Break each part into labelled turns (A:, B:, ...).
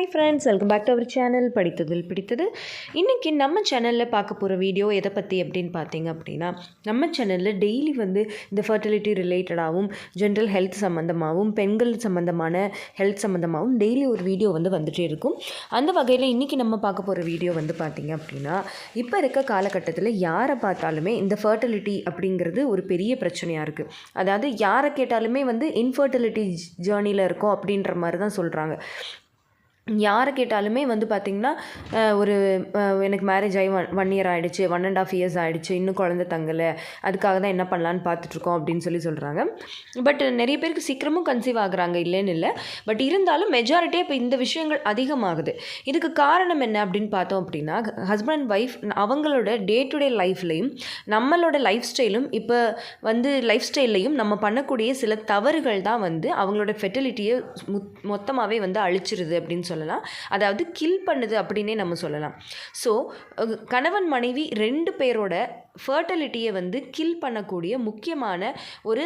A: Hi friends, welcome back to our channel படித்ததில் பிடித்தது. இன்றைக்கி நம்ம சேனலில் பார்க்க போகிற வீடியோ எதை பற்றி அப்படின்னு பார்த்தீங்க அப்படின்னா, நம்ம சேனலில் டெய்லி வந்து இந்த ஃபர்டிலிட்டி ரிலேட்டடாகவும் ஜென்ரல் ஹெல்த் சம்மந்தமாகவும் பெண்கள் சம்மந்தமான ஹெல்த் சம்மந்தமாகவும் டெய்லி ஒரு வீடியோ வந்து வந்துகிட்டே இருக்கும். அந்த வகையில் இன்றைக்கி நம்ம பார்க்க போகிற வீடியோ வந்து பார்த்திங்க அப்படின்னா, இப்போ இருக்க காலகட்டத்தில் யாரை பார்த்தாலுமே இந்த ஃபர்டிலிட்டி அப்படிங்கிறது ஒரு பெரிய பிரச்சனையாக இருக்குது. அதாவது யாரை கேட்டாலுமே வந்து இன்ஃபர்டிலிட்டி ஜேர்னியில் இருக்கோம் அப்படின்ற மாதிரி தான் சொல்கிறாங்க. யாரை கேட்டாலுமே வந்து பார்த்திங்கன்னா ஒரு எனக்கு மேரேஜ் ஆகி 1 இயர் ஆகிடுச்சு, 1.5 இயர்ஸ் ஆகிடுச்சு, இன்னும் குழந்தை தங்கலை, அதுக்காக தான் என்ன பண்ணலான்னு பார்த்துட்ருக்கோம் அப்படின்னு சொல்கிறாங்க. பட் நிறைய பேருக்கு சீக்கிரமும் கன்சீவ் ஆகுறாங்க, இல்லைன்னு இல்லை. பட் இருந்தாலும் மெஜாரிட்டியாக இப்போ இந்த விஷயங்கள் அதிகமாகுது. இதுக்கு காரணம் என்ன அப்படின்னு பார்த்தோம் அப்படின்னா, ஹஸ்பண்ட் அண்ட் ஒய்ஃப் அவங்களோட டே டு டே லைஃப்லையும் நம்மளோட லைஃப் ஸ்டைலும் இப்போ வந்து லைஃப் ஸ்டைல்லையும் நம்ம பண்ணக்கூடிய சில தவறுகள் தான் வந்து அவங்களோட ஃபெர்டிலிட்டியை மொத்தமாகவே வந்து அழிச்சிருது அப்படின்னு சொல்லலாம். அதாவது கில் பண்ணுது அப்படின்னே நம்ம சொல்லலாம். ஸோ கணவன் மனைவி 2 பேரோட ஃபர்டிலிட்டியை வந்து கில் பண்ணக்கூடிய முக்கியமான ஒரு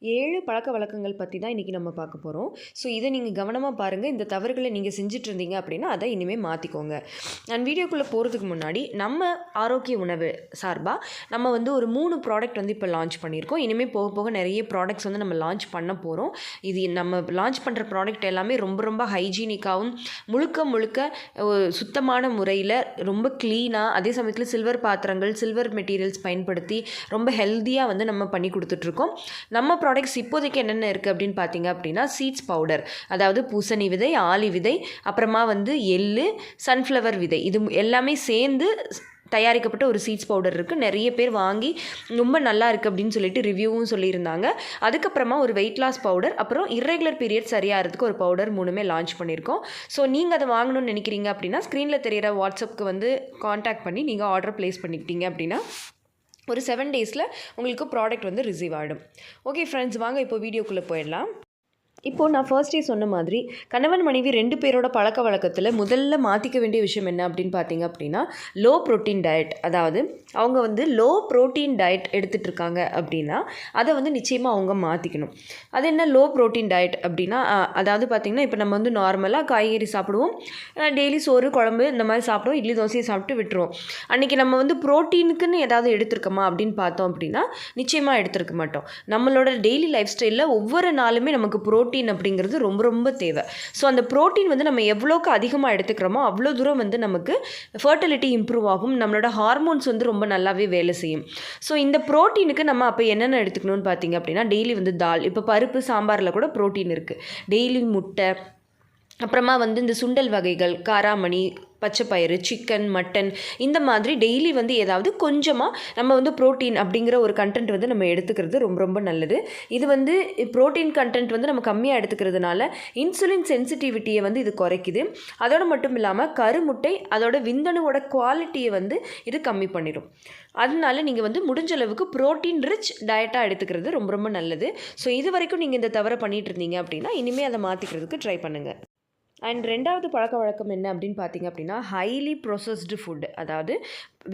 A: 7 பழக்க வழக்கங்கள் பற்றி தான் இன்றைக்கி நம்ம பார்க்க போகிறோம். ஸோ இதை நீங்கள் கவனமாக பாருங்கள். இந்த தவறுகளை நீங்கள் செஞ்சுட்டு இருந்தீங்க அப்படின்னா அதை இனிமேல் மாற்றிக்கோங்க. நான் வீடியோக்குள்ளே போகிறதுக்கு முன்னாடி நம்ம ஆரோக்கிய உணவு சார்பாக நம்ம வந்து ஒரு 3 ப்ராடக்ட் வந்து இப்போ லான்ச் பண்ணியிருக்கோம். இனிமேல் போக போக நிறைய ப்ராடக்ட்ஸ் வந்து நம்ம லான்ச் பண்ண போகிறோம். இது நம்ம லான்ச் பண்ணுற ப்ராடக்ட் எல்லாமே ரொம்ப ஹைஜீனிக்காகவும் முழுக்க சுத்தமான முறையில் ரொம்ப க்ளீனாக, அதே சமயத்தில் சில்வர் பாத்திரங்கள், சில்வர் மெட்டீரியல்ஸ் பயன்படுத்தி ரொம்ப ஹெல்த்தியாக வந்து நம்ம பண்ணி கொடுத்துட்ருக்கோம். நம்ம ப்ராடக்ட்ஸ் இப்போதைக்கு என்னென்ன இருக்குது அப்படின்னு பார்த்தீங்க அப்படின்னா, சீட்ஸ் பவுடர், அதாவது பூசணி விதை, ஆளி விதை, அப்புறமா வந்து எள்ளு, சன்ஃப்ளவர் விதை, இது எல்லாமே சேர்ந்து தயாரிக்கப்பட்ட ஒரு சீட்ஸ் பவுடர் இருக்குது. நிறைய பேர் வாங்கி ரொம்ப நல்லா இருக்குது அப்படின்னு சொல்லிட்டு ரிவ்யூவும் சொல்லியிருந்தாங்க. அதுக்கப்புறமா ஒரு வெயிட் லாஸ் பவுடர், அப்புறம் இர்ரெகுலர் பீரியட் சரியாகிறதுக்கு ஒரு பவுடர் 3மே லான்ச் பண்ணியிருக்கோம். ஸோ நீங்கள் அதை வாங்கணும்னு நினைக்கிறீங்க அப்படின்னா ஸ்க்ரீனில் தெரிகிற வாட்ஸ்அப்புக்கு வந்து காண்டாக்ட் பண்ணி நீங்கள் ஆர்டர் ப்ளேஸ் பண்ணிக்கிட்டீங்க அப்படின்னா ஒரு 7 டேஸில் உங்களுக்கு ப்ராடக்ட் வந்து ரிசீவ் ஆகிடும். ஓகே ஃப்ரெண்ட்ஸ், வாங்க இப்போ வீடியோக்குள்ளே போயிடலாம். இப்போது நான் ஃபர்ஸ்டே சொன்ன மாதிரி கணவன் மனைவி 2 பேரோட பழக்க வழக்கத்தில் முதல்ல மாற்றிக்க வேண்டிய விஷயம் என்ன அப்படின்னு பார்த்தீங்க அப்படின்னா, லோ ப்ரோட்டீன் டயட். அதாவது அவங்க வந்து லோ ப்ரோட்டீன் டயட் எடுத்துகிட்டு இருக்காங்க அப்படின்னா அதை வந்து நிச்சயமாக அவங்க மாற்றிக்கணும். அது என்ன லோ ப்ரோட்டீன் டயட் அப்படின்னா, அதாவது பார்த்திங்கன்னா இப்போ நம்ம வந்து நார்மலாக காய்கறி சாப்பிடுவோம், டெய்லி சோறு குழம்பு இந்த மாதிரி சாப்பிடுவோம், இட்லி தோசையை சாப்பிட்டு விட்டுருவோம். அன்றைக்கி நம்ம வந்து ப்ரோட்டீனுக்குன்னு ஏதாவது எடுத்துருக்கோமா அப்படின்னு பார்த்தோம் அப்படின்னா நிச்சயமாக எடுத்துருக்க மாட்டோம். நம்மளோட டெய்லி லைஃப் ஸ்டைலில் ஒவ்வொரு நாளுமே நமக்கு ப்ரோட்டீன் அப்படிங்கிறது ரொம்ப தேவை. ஸோ அந்த ப்ரோட்டீன் வந்து நம்ம எவ்வளோக்கு அதிகமாக எடுத்துக்கிறோமோ அவ்வளோ தூரம் வந்து நமக்கு ஃபர்டிலிட்டி இம்ப்ரூவ் ஆகும், நம்மளோட ஹார்மோன்ஸ் வந்து ரொம்ப நல்லாவே வேலை செய்யும். ஸோ இந்த ப்ரோட்டீனுக்கு நம்ம அப்போ என்னென்ன எடுத்துக்கணும்னு பார்த்தீங்க அப்படின்னா, டெய்லி வந்து தால், இப்போ பருப்பு சாம்பாரில் கூட ப்ரோட்டீன் இருக்குது. டெய்லி முட்டை, அப்புறமா வந்து இந்த சுண்டல் வகைகள், காராமணி, பச்சைப்பயிறு, சிக்கன், மட்டன், இந்த மாதிரி டெய்லி வந்து ஏதாவது கொஞ்சமாக நம்ம வந்து ப்ரோட்டீன் அப்படிங்கிற ஒரு கண்டென்ட் வந்து நம்ம எடுத்துக்கிறது ரொம்ப நல்லது. இது வந்து ப்ரோட்டீன் கண்டென்ட் வந்து நம்ம கம்மியாக எடுத்துக்கிறதுனால இன்சுலின் சென்சிட்டிவிட்டியை வந்து இது குறைக்குது. அதோடு மட்டும் இல்லாமல் கருமுட்டை, அதோட விந்தணுவோட குவாலிட்டியை வந்து இது கம்மி பண்ணிடும். அதனால நீங்கள் வந்து முடிஞ்ச அளவுக்கு ப்ரோட்டீன் ரிச் டயட்டாக எடுத்துக்கிறது ரொம்ப நல்லது. ஸோ இது வரைக்கும் நீங்கள் இந்த தவறை பண்ணிகிட்டு இருந்தீங்க அப்படின்னா இனிமேல் அதை மாற்றிக்கிறதுக்கு ட்ரை பண்ணுங்கள். அண்ட் 2வது பழக்க வழக்கம் என்ன அப்படின்னு பார்த்தீங்க அப்படின்னா, ஹைலி ப்ராசஸ்டு ஃபுட். அதாவது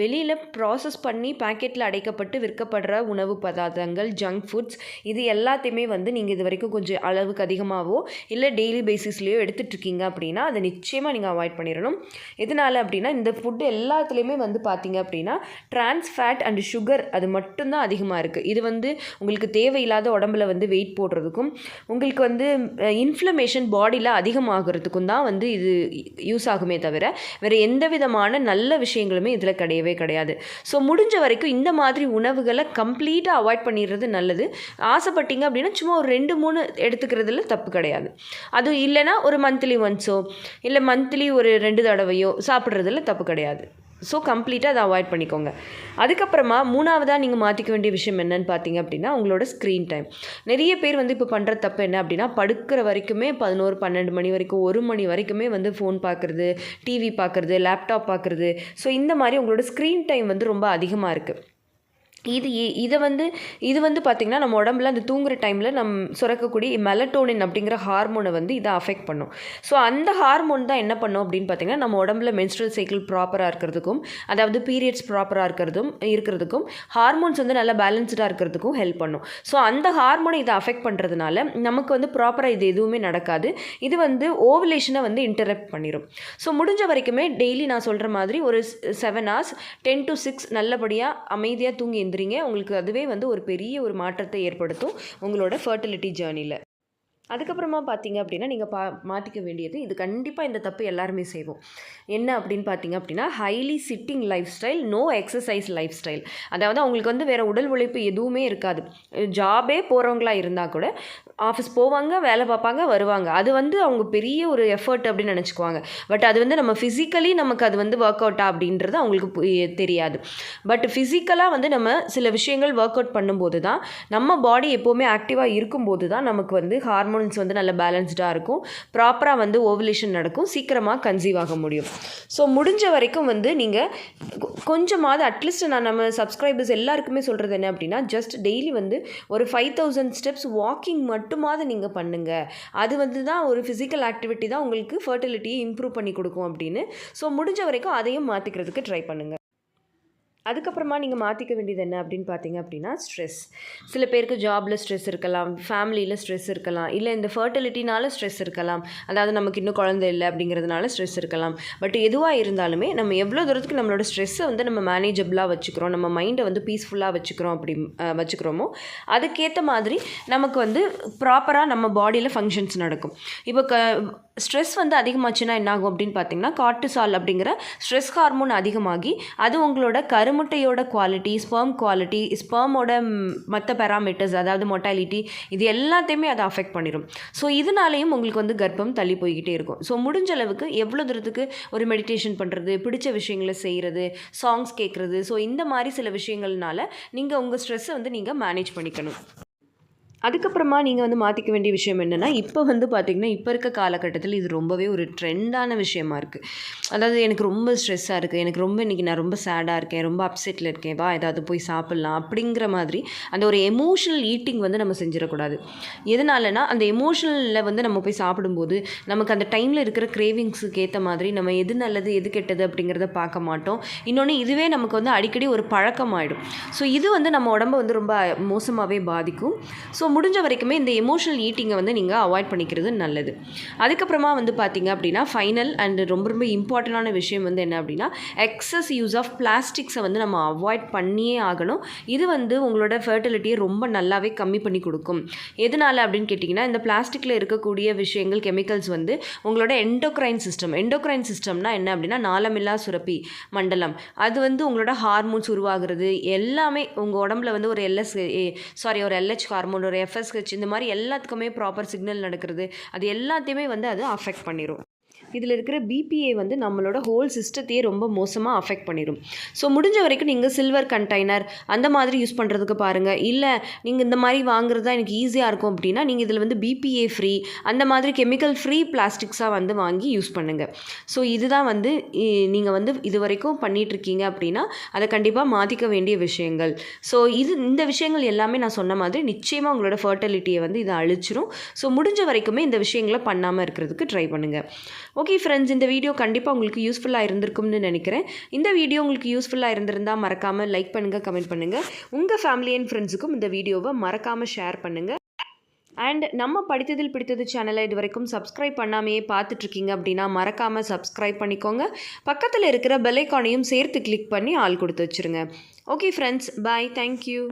A: வெளியில் ப்ராசஸ் பண்ணி பேக்கெட்டில் அடைக்கப்பட்டு விற்கப்படுற உணவு பதார்த்தங்கள், ஜங்க் ஃபுட்ஸ், இது எல்லாத்தையுமே வந்து நீங்கள் இது வரைக்கும் கொஞ்சம் அளவுக்கு அதிகமாகவோ இல்லை டெய்லி பேசிஸ்லேயோ எடுத்துகிட்ருக்கீங்க அப்படின்னா அதை நிச்சயமாக நீங்கள் அவாய்ட் பண்ணிடணும். எதனால் அப்படின்னா இந்த ஃபுட்டு எல்லாத்துலேயுமே வந்து பார்த்திங்க அப்படின்னா ட்ரான்ஸ் ஃபேட் அண்ட் சுகர் அது மட்டும்தான் அதிகமாக இருக்குது. இது வந்து உங்களுக்கு தேவையில்லாத உடம்புல வந்து வெயிட் போடுறதுக்கும் உங்களுக்கு வந்து இன்ஃப்ளமேஷன் பாடியில் அதிகமாகிறதுக்கும் தான் வந்து இது யூஸ் ஆகுமே தவிர வேறு எந்த விதமான நல்ல விஷயங்களுமே இதில் கிடையாது. ஸோ முடிஞ்ச வரைக்கும் இந்த மாதிரி உணவுகளை கம்ப்ளீட்டாக அவாய்ட் பண்ணிடுறது நல்லது. ஆசைப்பட்டீங்க அப்படின்னா சும்மா ஒரு 2-3 எடுத்துக்கிறதுல தப்பு கிடையாது. அது இல்லைனா ஒரு மந்த்லி ஒன்ஸோ இல்லை மந்த்லி ஒரு 2 தடவையோ சாப்பிட்றதுல தப்பு கிடையாது. ஸோ கம்ப்ளீட்டாக அதை அவாய்ட் பண்ணிக்கோங்க. அதுக்கப்புறமா 3வதாக நீங்கள் மாற்றிக்க வேண்டிய விஷயம் என்னன்னு பார்த்தீங்க அப்படின்னா, உங்களோட ஸ்க்ரீன் டைம். நிறைய பேர் வந்து இப்போ பண்ணுற தப்பு என்ன அப்படின்னா, படுக்கிற வரைக்குமே 11-12 மணி வரைக்கும் 1 மணி வரைக்குமே வந்து ஃபோன் பார்க்குறது, டிவி பார்க்குறது, லேப்டாப் பார்க்குறது. ஸோ இந்த மாதிரி உங்களோட ஸ்க்ரீன் டைம் வந்து ரொம்ப அதிகமாக இருக்குது. இது வந்து பார்த்திங்கன்னா நம்ம உடம்புல அந்த தூங்குகிற டைமில் சுரக்கக்கூடிய மெலட்டோனின் அப்படிங்கிற ஹார்மோனை வந்து இதை அஃபெக்ட் பண்ணும். ஸோ அந்த ஹார்மோன் தான் என்ன பண்ணும் அப்படின்னு பார்த்திங்கன்னா நம்ம உடம்புல மென்ஸ்ட்ரல் சைக்கிள் ப்ராப்பராக இருக்கிறதுக்கும், அதாவது பீரியட்ஸ் ப்ராப்பராக இருக்கிறதுக்கும் ஹார்மோன்ஸ் வந்து நல்லா பேலன்ஸ்டாக இருக்கிறதுக்கும் ஹெல்ப் பண்ணும். ஸோ அந்த ஹார்மோனை இதை அஃபெக்ட் பண்ணுறதுனால நமக்கு வந்து ப்ராப்பராக இது எதுவுமே நடக்காது. இது வந்து ஓவலேஷனை வந்து இன்டரப்ட் பண்ணிடும். ஸோ முடிஞ்ச வரைக்குமே டெய்லி நான் சொல்கிற மாதிரி ஒரு 7 hours 10 to 6 நல்லபடியாக அமைதியாக தூங்கி எந்திரிங்க. உங்களுக்கு அதுவே வந்து ஒரு பெரிய ஒரு மாற்றத்தை ஏற்படுத்தும் உங்களோட ஃபர்டிலிட்டி ஜேர்னியில். அதுக்கப்புறமா பார்த்தீங்க அப்படின்னா நீங்கள் மாற்றிக்க வேண்டியது, இது கண்டிப்பாக இந்த தப்பு எல்லாருமே செய்வோம். என்ன அப்படின்னு பார்த்தீங்க அப்படின்னா, highly sitting lifestyle, no exercise lifestyle. அதாவது அவங்களுக்கு வந்து வேறு உடல் உழைப்பு எதுவுமே இருக்காது. ஜாபே போகிறவங்களா இருந்தால் கூட ஆஃபீஸ் போவாங்க, வேலை பார்ப்பாங்க, வருவாங்க. அது வந்து அவங்க பெரிய ஒரு எஃபர்ட் அப்படின்னு நினச்சிக்குவாங்க. பட் அது வந்து நம்ம ஃபிசிக்கலி நமக்கு அது வந்து ஒர்க் அவுட்டா அப்படின்றது அவங்களுக்கு தெரியாது. பட் ஃபிசிக்கலாக வந்து நம்ம சில விஷயங்கள் ஒர்க் அவுட் பண்ணும்போது தான், நம்ம பாடி எப்போவுமே ஆக்டிவாக இருக்கும்போது தான் நமக்கு வந்து ஹார்மோன்ஸ் வந்து நல்ல பேலன்ஸ்டாக இருக்கும், ப்ராப்பராக வந்து ஓவலேஷன் நடக்கும், சீக்கிரமாக கன்சீவ் ஆக முடியும். ஸோ முடிஞ்ச வரைக்கும் வந்து நீங்கள் கொஞ்சமாவது அட்லீஸ்ட் நம்ம சப்ஸ்கிரைபர்ஸ் எல்லாருக்குமே சொல்கிறது என்ன அப்படின்னா, ஜஸ்ட் டெய்லி வந்து ஒரு 5000 ஸ்டெப்ஸ் வாக்கிங் மட்டுமாவது நீங்கள் பண்ணுங்கள். அது வந்து தான் ஒரு ஃபிசிக்கல் ஆக்டிவிட்டி தான் உங்களுக்கு ஃபர்டிலிட்டியை இம்ப்ரூவ் பண்ணி கொடுக்கும் அப்படின்னு. ஸோ முடிஞ்ச வரைக்கும் அதையும் மாற்றிக்கிறதுக்கு ட்ரை பண்ணுங்கள். அதுக்கப்புறமா நீங்கள் மாற்றிக்க வேண்டியது என்ன அப்படின்னு பார்த்தீங்க அப்படின்னா, ஸ்ட்ரெஸ். சில பேருக்கு ஜாபில் ஸ்ட்ரெஸ் இருக்கலாம், ஃபேமிலியில் ஸ்ட்ரெஸ் இருக்கலாம், இல்லை இந்த ஃபர்டிலிட்டினால ஸ்ட்ரெஸ் இருக்கலாம், அதாவது நமக்கு இன்னும் குழந்தை இல்லை அப்படிங்கிறதுனால ஸ்ட்ரெஸ் இருக்கலாம். பட் எதுவாக இருந்தாலுமே நம்ம எவ்வளோ தூரத்துக்கு நம்மளோட ஸ்ட்ரெஸ்ஸை வந்து நம்ம மேனேஜபிளாக வச்சுக்கிறோம், நம்ம மைண்டை வந்து பீஸ்ஃபுல்லாக வச்சுக்கிறோமோ அதுக்கேற்ற மாதிரி நமக்கு வந்து ப்ராப்பராக நம்ம பாடியில் ஃபங்க்ஷன்ஸ் நடக்கும். இப்போ ஸ்ட்ரெஸ் வந்து அதிகமாச்சுன்னா என்னாகும் அப்படின்னு பார்த்தீங்கன்னா, கார்டிசால் அப்படிங்கிற ஸ்ட்ரெஸ் ஹார்மோன் அதிகமாகி அது உங்களோட கருமுட்டையோட குவாலிட்டி, ஸ்பெர்மோட மற்ற பேராமீட்டர்ஸ், அதாவது மொட்டாலிட்டி, இது எல்லாத்தையுமே அதை அஃபெக்ட் பண்ணிடும். ஸோ இதனாலேயும் உங்களுக்கு வந்து கர்ப்பம் தள்ளி போய்கிட்டே இருக்கும். ஸோ முடிஞ்ச அளவுக்கு எவ்வளோ தூரத்துக்கு ஒரு மெடிடேஷன் பண்ணுறது, பிடிச்ச விஷயங்களை செய்கிறது, சாங்ஸ் கேட்குறது, ஸோ இந்த மாதிரி சில விஷயங்கள்னால நீங்கள் உங்கள் ஸ்ட்ரெஸ்ஸை வந்து நீங்கள் மேனேஜ் பண்ணிக்கணும். அதுக்கப்புறமா நீங்கள் வந்து மாற்றிக்க வேண்டிய விஷயம் என்னென்னா, இப்போ வந்து பார்த்திங்கன்னா இப்போ இருக்க காலகட்டத்தில் இது ரொம்பவே ஒரு ட்ரெண்டான விஷயமா இருக்குது. அதாவது எனக்கு ரொம்ப ஸ்ட்ரெஸ்ஸாக இருக்குது, எனக்கு ரொம்ப இன்றைக்கி நான் ரொம்ப சேடாக இருக்கேன், ரொம்ப அப்செட்டில் இருக்கேன், வா ஏதாவது போய் சாப்பிட்லாம் அப்படிங்கிற மாதிரி அந்த ஒரு எமோஷனல் ஈட்டிங் வந்து நம்ம செஞ்சிடக்கூடாது. எதனாலனா அந்த எமோஷனலில் வந்து நம்ம போய் சாப்பிடும்போது நமக்கு அந்த டைமில் இருக்கிற கிரேவிங்ஸுக்கு ஏற்ற மாதிரி நம்ம எது நல்லது எது கெட்டது அப்படிங்கிறத பார்க்க மாட்டோம். இன்னொன்று இதுவே நமக்கு வந்து அடிக்கடி ஒரு பழக்கமாயிடும். ஸோ இது வந்து நம்ம உடம்பை வந்து ரொம்ப மோசமாகவே பாதிக்கும். ஸோ முடிஞ்ச வரைக்குமே இந்த எமோஷனல் ஈட்டிங்கை வந்து நீங்கள் அவாய்ட் பண்ணிக்கிறது நல்லது. அதுக்கப்புறமா வந்து பார்த்திங்க அப்படின்னா, ஃபைனல் அண்ட் ரொம்ப ரொம்ப இம்பார்ட்டண்டான விஷயம் வந்து என்ன அப்படின்னா, எக்ஸஸ் யூஸ் ஆஃப் பிளாஸ்டிக்ஸை வந்து நம்ம அவாய்ட் பண்ணியே ஆகணும். இது வந்து உங்களோட ஃபர்டிலிட்டியை ரொம்ப நல்லாவே கம்மி பண்ணி கொடுக்கும். எதனால் அப்படின்னு கேட்டிங்கன்னா, இந்த பிளாஸ்டிக்கில் இருக்கக்கூடிய விஷயங்கள், கெமிக்கல்ஸ் வந்து உங்களோட எண்டோக்ரைன் சிஸ்டம்னா என்ன அப்படின்னா, நாளமில்லா சுரப்பி மண்டலம், அது வந்து உங்களோட ஹார்மோன்ஸ் உருவாகிறது எல்லாமே உங்கள் உடம்புல வந்து ஒரு LH ஹார்மோன், ஒரு FSH, இந்த மாதிரி எல்லாத்துக்குமே ப்ராப்பர் சிக்னல் நடக்கிறது, அது எல்லாத்தையுமே வந்து அது அஃபெக்ட் பண்ணிடும். இதில் இருக்கிற BPA வந்து நம்மளோட ஹோல் சிஸ்டத்தையே ரொம்ப மோசமாக அஃபெக்ட் பண்ணிடும். ஸோ முடிஞ்ச வரைக்கும் நீங்கள் சில்வர் கண்டெய்னர் அந்த மாதிரி யூஸ் பண்ணுறதுக்கு பாருங்கள். இல்லை நீங்கள் இந்த மாதிரி வாங்குறது தான் எனக்கு ஈஸியாக இருக்கும் அப்படின்னா, நீங்கள் இதில் வந்து BPA ஃப்ரீ, அந்த மாதிரி கெமிக்கல் ஃப்ரீ பிளாஸ்டிக்ஸாக வந்து வாங்கி யூஸ் பண்ணுங்கள். ஸோ இதுதான் வந்து நீங்கள் வந்து இது வரைக்கும் பண்ணிகிட்ருக்கீங்க அப்படின்னா அதை கண்டிப்பாக மாற்றிக்க வேண்டிய விஷயங்கள். ஸோ இந்த விஷயங்கள் எல்லாமே நான் சொன்ன மாதிரி நிச்சயமாக உங்களோட ஃபர்டிலிட்டியை வந்து இதை அழிச்சிரும். ஸோ முடிஞ்ச வரைக்குமே இந்த விஷயங்களை பண்ணாமல் இருக்கிறதுக்கு ட்ரை பண்ணுங்கள். ஓகே ஃப்ரெண்ட்ஸ், இந்த வீடியோ கண்டிப்பாக உங்களுக்கு யூஸ்ஃபுல்லாக இருந்திருக்கும்னு நினைக்கிறேன். இந்த வீடியோ உங்களுக்கு யூஸ்ஃபுல்லாக இருந்திருந்தால் மறக்காமல் லைக் பண்ணுங்கள், கமெண்ட் பண்ணுங்கள். உங்கள் ஃபேமிலி அண்ட் ஃப்ரெண்ட்ஸுக்கும் இந்த வீடியோவை மறக்காமல் ஷேர் பண்ணுங்கள். அண்ட் நம்ம படித்ததில் பிடித்தது சேனலை இது வரைக்கும் சப்ஸ்கிரைப் பண்ணாமையே பார்த்துட்ருக்கீங்க அப்படின்னா மறக்காமல் சப்ஸ்கிரைப் பண்ணிக்கோங்க. பக்கத்தில் இருக்கிற பெல் ஐக்கானையும் சேர்த்து கிளிக் பண்ணி ஆல் கொடுத்து வச்சுருங்க. ஓகே ஃப்ரெண்ட்ஸ், பாய், தேங்க்யூ.